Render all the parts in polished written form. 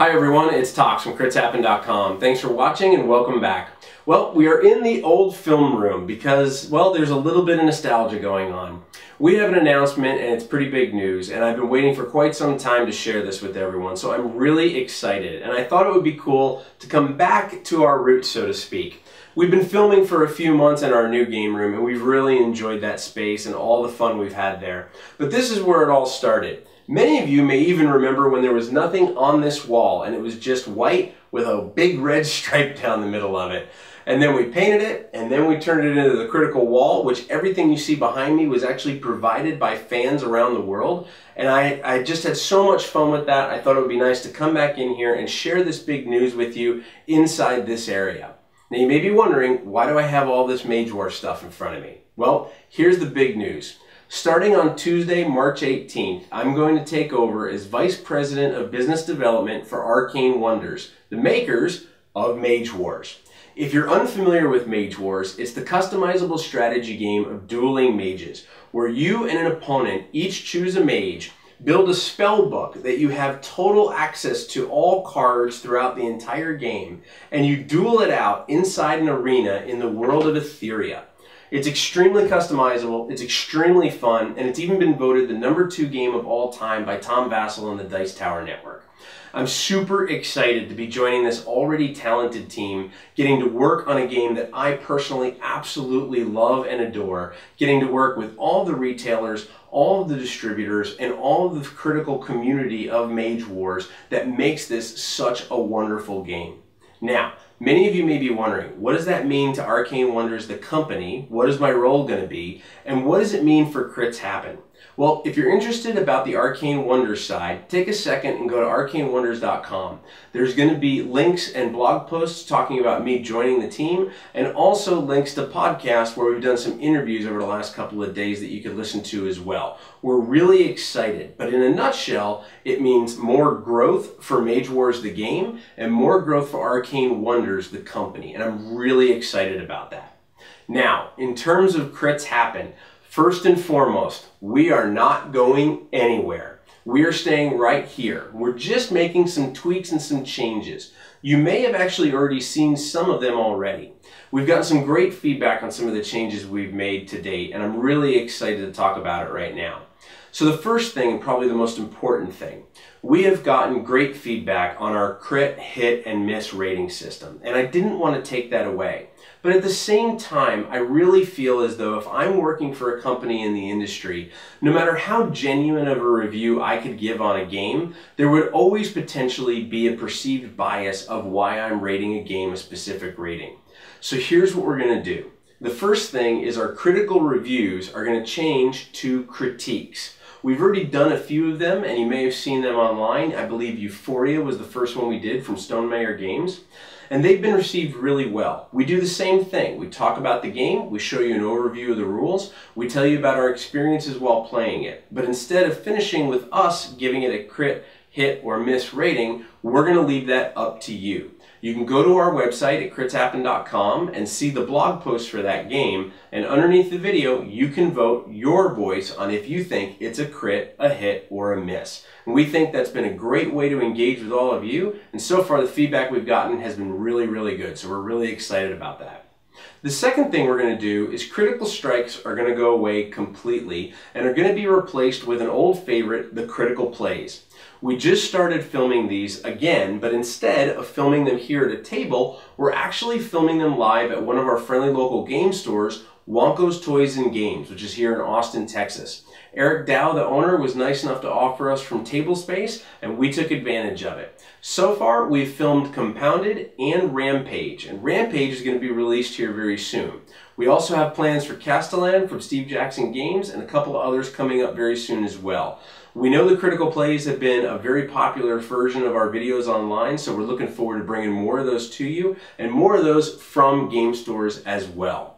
Hi everyone, it's Tox from critshappen.com. Thanks for watching and welcome back. Well, we are in the old film room because, well, there's a little bit of nostalgia going on. We have an announcement and it's pretty big news, and I've been waiting for quite some time to share this with everyone, so I'm really excited. And I thought it would be cool to come back to our roots, so to speak. We've been filming for a few months in our new game room, and we've really enjoyed that space and all the fun we've had there. But this is where it all started. Many of you may even remember when there was nothing on this wall and it was just white with a big red stripe down the middle of it. And then we painted it, and then we turned it into the critical wall, which everything you see behind me was actually provided by fans around the world. And I just had so much fun with that. I thought it would be nice to come back in here and share this big news with you inside this area. Now you may be wondering, why do I have all this Mage Wars stuff in front of me? Well, here's the big news. Starting on Tuesday, March 18th, I'm going to take over as Vice President of Business Development for Arcane Wonders, the makers of Mage Wars. If you're unfamiliar with Mage Wars, it's the customizable strategy game of dueling mages, where you and an opponent each choose a mage, build a spell book that you have total access to all cards throughout the entire game, and you duel it out inside an arena in the world of Etheria. It's extremely customizable, it's extremely fun, and it's even been voted the #2 game of all time by Tom Vassell and the Dice Tower Network. I'm super excited to be joining this already talented team, getting to work on a game that I personally absolutely love and adore, getting to work with all the retailers, all of the distributors, and all of the critical community of Mage Wars that makes this such a wonderful game. Now, many of you may be wondering, what does that mean to Arcane Wonders, the company? What is my role going to be? And what does it mean for Crits Happen? Well, if you're interested about the Arcane Wonders side, take a second and go to arcanewonders.com. There's going to be links and blog posts talking about me joining the team, and also links to podcasts where we've done some interviews over the last couple of days that you could listen to as well. We're really excited, but in a nutshell, it means more growth for Mage Wars the game and more growth for Arcane Wonders the company, and I'm really excited about that. Now, in terms of Crits Happen, first and foremost, we are not going anywhere. We are staying right here. We're just making some tweaks and some changes. You may have actually already seen some of them already. We've gotten some great feedback on some of the changes we've made to date, and I'm really excited to talk about it right now. So the first thing, and probably the most important thing, we have gotten great feedback on our crit, hit, and miss rating system, and I didn't want to take that away. But at the same time, I really feel as though if I'm working for a company in the industry, no matter how genuine of a review I could give on a game, there would always potentially be a perceived bias of why I'm rating a game a specific rating. So here's what we're going to do. The first thing is our critical reviews are going to change to critiques. We've already done a few of them, and you may have seen them online. I believe Euphoria was the first one we did from Stonemaier Games, and they've been received really well. We do the same thing. We talk about the game, we show you an overview of the rules, we tell you about our experiences while playing it. But instead of finishing with us giving it a crit, hit, or miss rating, we're going to leave that up to you. You can go to our website at critshappen.com and see the blog post for that game, and underneath the video you can vote your voice on if you think it's a crit, a hit, or a miss. And we think that's been a great way to engage with all of you, and so far the feedback we've gotten has been really, really good, so we're really excited about that. The second thing we're going to do is critical strikes are going to go away completely and are going to be replaced with an old favorite, the critical plays. We just started filming these again, but instead of filming them here at a table, we're actually filming them live at one of our friendly local game stores, Wonko's Toys and Games, which is here in Austin, Texas. Eric Dow, the owner, was nice enough to offer us from table space, and we took advantage of it. So far, we've filmed Compounded and Rampage, and Rampage is going to be released here very soon. We also have plans for Castellan from Steve Jackson Games and a couple of others coming up very soon as well. We know the critical plays have been a very popular version of our videos online, so we're looking forward to bringing more of those to you and more of those from game stores as well.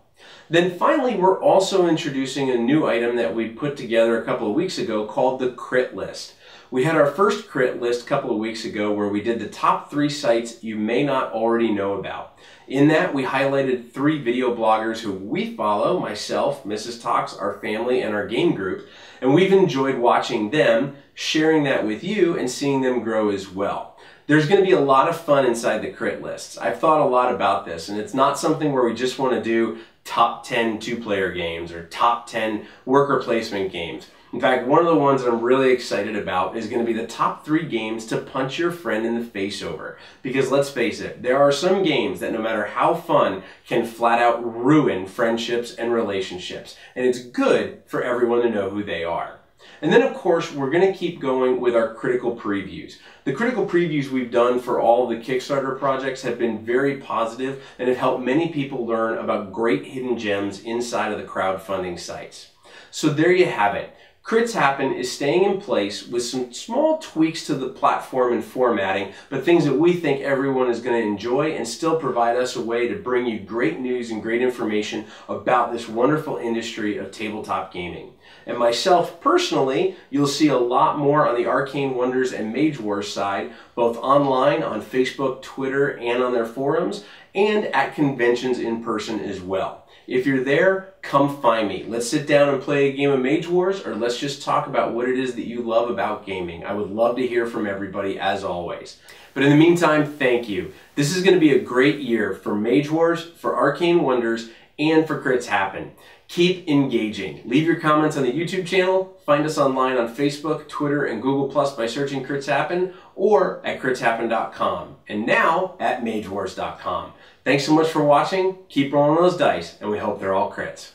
Then finally, we're also introducing a new item that we put together a couple of weeks ago called the Crit List. We had our first Crit List a couple of weeks ago where we did the top 3 sites you may not already know about. In that, we highlighted 3 video bloggers who we follow, myself, Mrs. Tox, our family, and our game group, and we've enjoyed watching them, sharing that with you, and seeing them grow as well. There's going to be a lot of fun inside the crit lists. I've thought a lot about this, and it's not something where we just want to do top 10 two-player games or top 10 worker placement games. In fact, one of the ones that I'm really excited about is going to be the top 3 games to punch your friend in the face over. Because let's face it, there are some games that no matter how fun can flat out ruin friendships and relationships. And it's good for everyone to know who they are. And then of course, we're going to keep going with our critical previews. The critical previews we've done for all of the Kickstarter projects have been very positive and have helped many people learn about great hidden gems inside of the crowdfunding sites. So there you have it. Crits Happen is staying in place with some small tweaks to the platform and formatting, but things that we think everyone is going to enjoy and still provide us a way to bring you great news and great information about this wonderful industry of tabletop gaming. And myself personally, you'll see a lot more on the Arcane Wonders and Mage Wars side, both online on Facebook, Twitter, and on their forums, and at conventions in person as well. If you're there, come find me. Let's sit down and play a game of Mage Wars, or let's just talk about what it is that you love about gaming. I would love to hear from everybody, as always. But in the meantime, thank you. This is going to be a great year for Mage Wars, for Arcane Wonders, and for Crits Happen. Keep engaging. Leave your comments on the YouTube channel. Find us online on Facebook, Twitter, and Google Plus by searching Crits Happen, or at critshappen.com, and now at magewars.com. Thanks so much for watching. Keep rolling those dice, and we hope they're all crits.